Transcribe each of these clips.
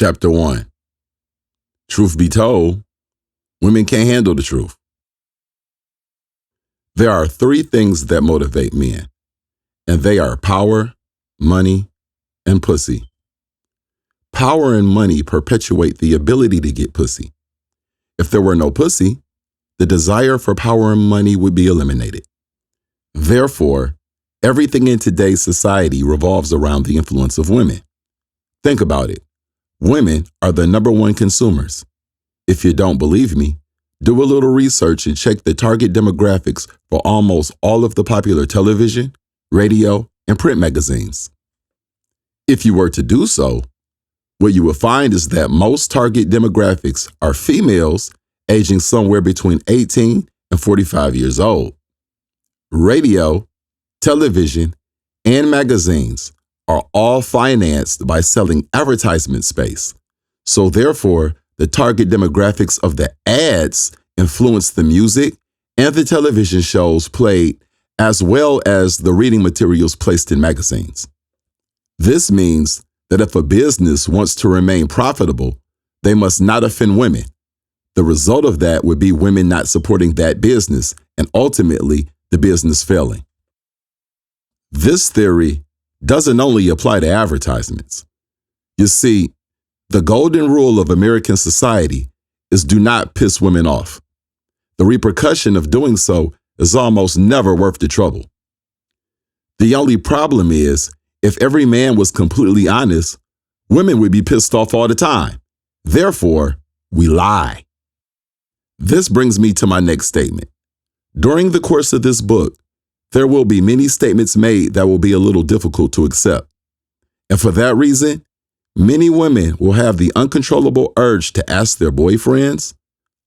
Chapter 1. Truth be told, women can't handle the truth. There are three things that motivate men, and they are power, money, and pussy. Power and money perpetuate the ability to get pussy. If there were no pussy, the desire for power and money would be eliminated. Therefore, everything in today's society revolves around the influence of women. Think about it. Women are the number one consumers. If you don't believe me, do a little research and check the target demographics for almost all of the popular television, radio, and print magazines. If you were to do so, what you will find is that most target demographics are females aging somewhere between 18 and 45 years old. Radio, television, and magazines are all financed by selling advertisement space. So therefore, the target demographics of the ads influence the music and the television shows played, as well as the reading materials placed in magazines. This means that if a business wants to remain profitable, they must not offend women. The result of that would be women not supporting that business and ultimately the business failing. This theory doesn't only apply to advertisements. You see, the golden rule of American society is do not piss women off. The repercussion of doing so is almost never worth the trouble. The only problem is, if every man was completely honest, women would be pissed off all the time. Therefore, we lie. This brings me to my next statement. During the course of this book, there will be many statements made that will be a little difficult to accept. And for that reason, many women will have the uncontrollable urge to ask their boyfriends,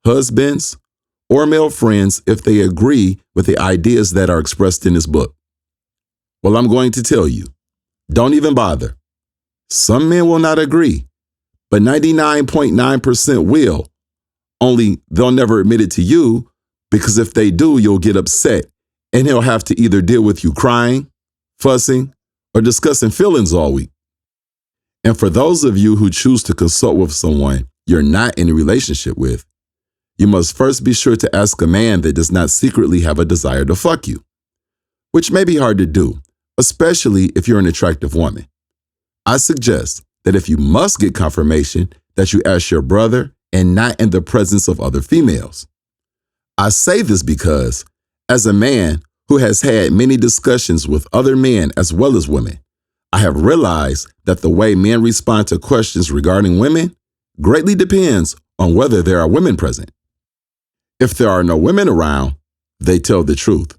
husbands, or male friends if they agree with the ideas that are expressed in this book. Well, I'm going to tell you, don't even bother. Some men will not agree, but 99.9% will. Only they'll never admit it to you, because if they do, you'll get upset and he'll have to either deal with you crying, fussing, or discussing feelings all week. And for those of you who choose to consult with someone you're not in a relationship with, you must first be sure to ask a man that does not secretly have a desire to fuck you, which may be hard to do, especially if you're an attractive woman. I suggest that if you must get confirmation, that you ask your brother and not in the presence of other females. I say this because, as a man who has had many discussions with other men as well as women, I have realized that the way men respond to questions regarding women greatly depends on whether there are women present. If there are no women around, they tell the truth.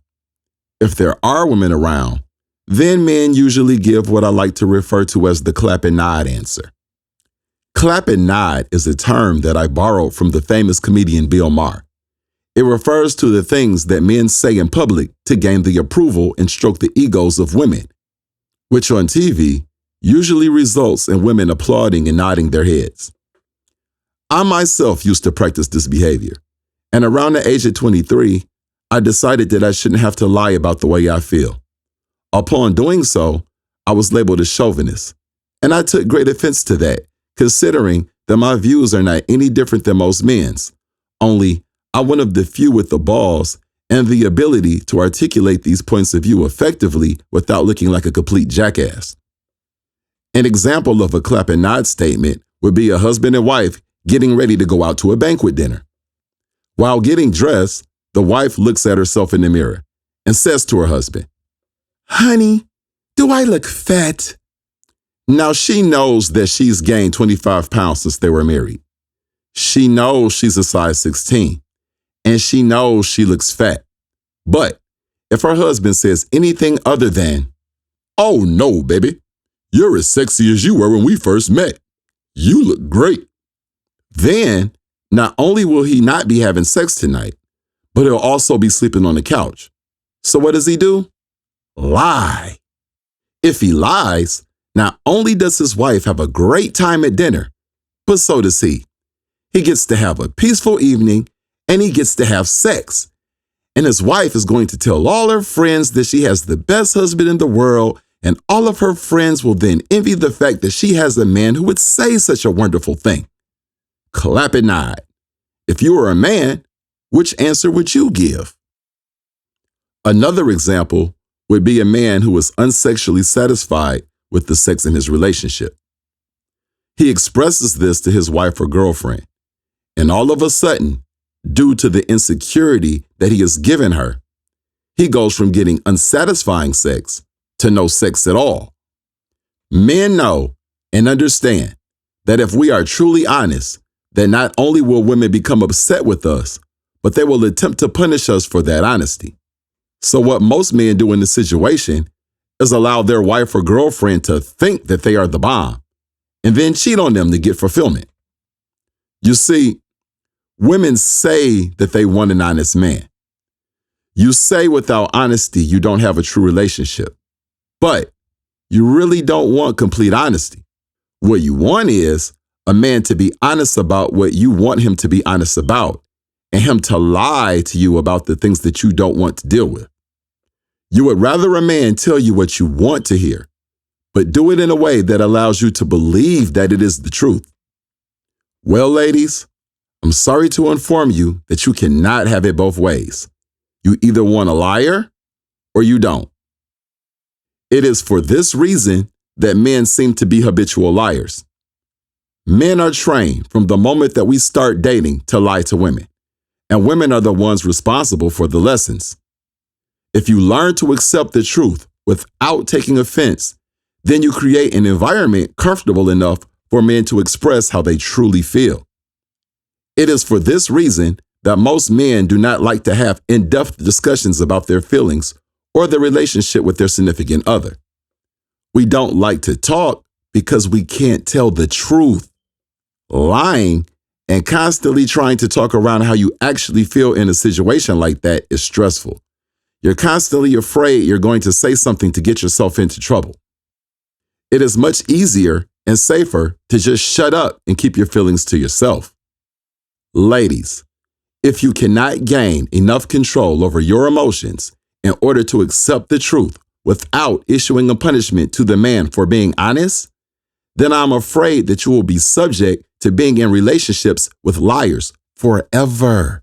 If there are women around, then men usually give what I like to refer to as the clap and nod answer. Clap and nod is a term that I borrowed from the famous comedian Bill Maher. It refers to the things that men say in public to gain the approval and stroke the egos of women, which on TV usually results in women applauding and nodding their heads. I myself used to practice this behavior, and around the age of 23, I decided that I shouldn't have to lie about the way I feel. Upon doing so, I was labeled a chauvinist, and I took great offense to that, considering that my views are not any different than most men's, only I'm one of the few with the balls and the ability to articulate these points of view effectively without looking like a complete jackass. An example of a clap and nod statement would be a husband and wife getting ready to go out to a banquet dinner. While getting dressed, the wife looks at herself in the mirror and says to her husband, "Honey, do I look fat?" Now she knows that she's gained 25 pounds since they were married. She knows she's a size 16. And she knows she looks fat. But if her husband says anything other than, "Oh no, baby, you're as sexy as you were when we first met. You look great," then not only will he not be having sex tonight, but he'll also be sleeping on the couch. So what does he do? Lie. If he lies, not only does his wife have a great time at dinner, but so does he. He gets to have a peaceful evening and he gets to have sex. And his wife is going to tell all her friends that she has the best husband in the world And all of her friends will then envy the fact that she has a man who would say such a wonderful thing. Clap and nod. If you were a man, which answer would you give? Another example would be a man who is unsexually satisfied with the sex in his relationship. He expresses this to his wife or girlfriend, and all of a sudden, due to the insecurity that he has given her, he goes from getting unsatisfying sex to no sex at all. Men know and understand that if we are truly honest, that not only will women become upset with us, but they will attempt to punish us for that honesty. So what most men do in this situation is allow their wife or girlfriend to think that they are the bomb and then cheat on them to get fulfillment. You see, women say that they want an honest man. You say without honesty you don't have a true relationship, but you really don't want complete honesty. What you want is a man to be honest about what you want him to be honest about, and him to lie to you about the things that you don't want to deal with. You would rather a man tell you what you want to hear, but do it in a way that allows you to believe that it is the truth. Well, ladies, I'm sorry to inform you that you cannot have it both ways. You either want a liar or you don't. It is for this reason that men seem to be habitual liars. Men are trained from the moment that we start dating to lie to women, and women are the ones responsible for the lessons. If you learn to accept the truth without taking offense, then you create an environment comfortable enough for men to express how they truly feel. It is for this reason that most men do not like to have in-depth discussions about their feelings or their relationship with their significant other. We don't like to talk because we can't tell the truth. Lying and constantly trying to talk around how you actually feel in a situation like that is stressful. You're constantly afraid you're going to say something to get yourself into trouble. It is much easier and safer to just shut up and keep your feelings to yourself. Ladies, if you cannot gain enough control over your emotions in order to accept the truth without issuing a punishment to the man for being honest, then I'm afraid that you will be subject to being in relationships with liars forever.